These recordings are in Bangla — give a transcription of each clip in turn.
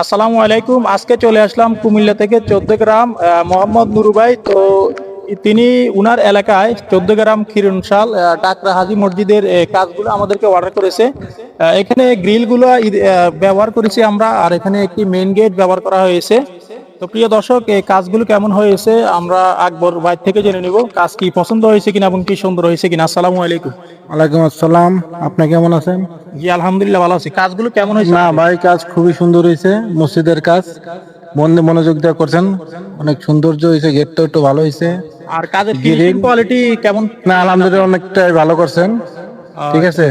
আসসালামু আলাইকুম। আজকে চলে আসলাম কুমিল্লা থেকে 14 গ্রাম মোহাম্মদ নুরু ভাই। তো তিনি উনার এলাকায় 14 গ্রাম খিরনশাল ডাকরা হাজি মসজিদের কাজগুলো আমাদেরকে অর্ডার করেছে। এখানে গ্রিলগুলো ব্যবহার করেছি আমরা, আর এখানে একটি মেইন গেট ব্যবহার করা হয়েছে। তো প্রিয় দর্শক, এই কাজগুলো কেমন হয়েছে আমরা আকবর ভাই থেকে জেনে নিব। কাজ কি পছন্দ হয়েছে কিনা এবং কি সুন্দর হয়েছে কিনা। আসসালামু আলাইকুম। ওয়ালাইকুম আসসালাম। আপনি কেমন আছেন? জি আলহামদুলিল্লাহ ভালো আছি। কাজগুলো কেমন হয়েছে না আমাদের? ভাই, কাজ খুবই সুন্দর হয়েছে। মসজিদের কাজ মনোযোগ দিয়ে করছেন, অনেক সৌন্দর্য হয়েছে। গেটটা একটু ভালো হয়েছে। আর কাজের ফিনিশিং গ্রিল কোয়ালিটি কেমন না, পেলেন আলহামদুলিল্লাহ আপনারা? অনেকটাই ভালো করছেন। ঠিক আচ্ছা আছে,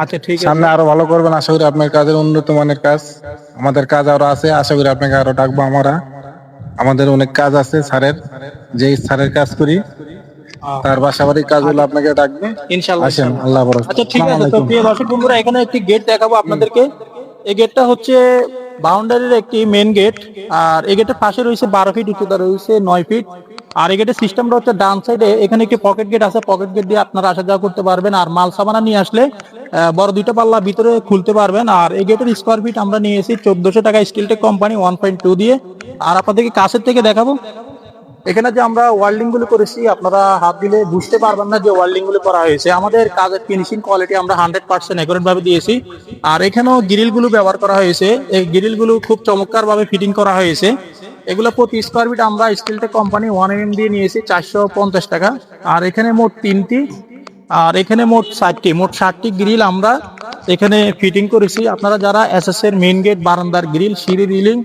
আচ্ছা, ঠিক আছে। সামনে আরো ভালো করবেন। আশা করি আপনার কাজের উন্নত মানের কাজ। আমাদের কাজ আরো আছে, আশা করি আপনাকে আরো ডাকবো। আমাদের অনেক কাজ আছে স্যারের, যেই স্যারের কাজ করি আহ, তার বাসাবাড়ির কাজগুলো আচ্ছা, আপনাকে ডাকবে। ইনশাল্লাহ আসেন, ইনশাল্লাহ। আল্লাহ ভরসা। আচ্ছা ঠিক আসসালামু আছে। তো আলাইকুম। প্রিয় দর্শক বন্ধুরা, এখানে একটি গেট দেখাবো আপনাদেরকে। এই গেটটা হচ্ছে বাউন্ডারির একটি মেন গেট। আর এই গেটের পাশে রয়েছে 12 ফিট উচ্চতা, রয়েছে 9 ফিট। আর এই গেটের সিস্টেমটা হচ্ছে ডান সাইডে এখানে একটি পকেট গেট আছে, পকেট গেট দিয়ে আপনারা আসা যাওয়া করতে পারবেন। আর মাল সামানা নিয়ে আসলে বড় দুইটা পাল্লা ভিতরে খুলতে পারবেন। আর এই গেটের স্কোয়ার ফিট আমরা নিয়েছি 1400 টাকা, স্টিলটেক কোম্পানি 1.2 দিয়ে। আর আপনাদেরকে কাছের থেকে দেখাবো। এখানে যে আমরা ওয়ার্ল্ডিং গুলো করেছি, আপনারা হাত দিলে বুঝতে পারবেন না যে ওয়ার্ল্ডিং গুলো করা হয়েছে। আমাদের কাজের ফিনিশিং কোয়ালিটি আমরা 100% একুরেট ভাবে দিয়েছি। আর এখানেও গ্রিল গুলো ব্যবহার করা হয়েছে। এই গ্রিল গুলো খুব চমৎকার ভাবে ফিটিং করা হয়েছে। এগুলো প্রতি স্কোয়ার ফিট আমরা স্টিলটেক কোম্পানি 1 mm দিয়ে নিয়েছি 450 টাকা। আর এখানে মোট 3টি, আর এখানে মোট 60টি, মোট 60টি গ্রিল আমরা এখানে ফিটিং করেছি। আপনারা যারা এসএস এর মেইন গেট, বারান্দার গ্রিল, সিঁড়ি রিলিং,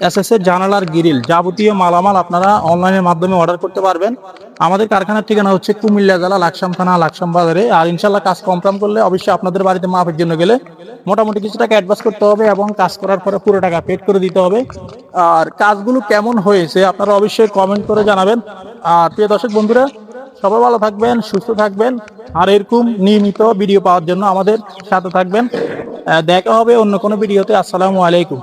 এসএস এর জানালার গ্রিল, যাবতীয় মালামাল আপনারা অনলাইনের মাধ্যমে অর্ডার করতে পারবেন। আমাদের কারখানার ঠিকানা হচ্ছে কুমিল্লা জেলা লাকসাম থানা, লাকসাম বাজারে। আর ইনশাল্লাহ কাজ কনফার্ম করলে অবশ্যই আপনাদের বাড়িতে মাপের জন্য গেলে মোটামুটি কিছু টাকা অ্যাডভান্স করতে হবে এবং কাজ করার পরে পুরো টাকা পেড করে দিতে হবে। আর কাজগুলো কেমন হয়েছে আপনারা অবশ্যই কমেন্ট করে জানাবেন। আর প্রিয় দর্শক বন্ধুরা, সবাই ভালো থাকবেন, সুস্থ থাকবেন। আর এরকম নিয়মিত ভিডিও পাওয়ার জন্য আমাদের সাথে থাকবেন। দেখা হবে অন্য কোনো ভিডিওতে। আসসালামু আলাইকুম।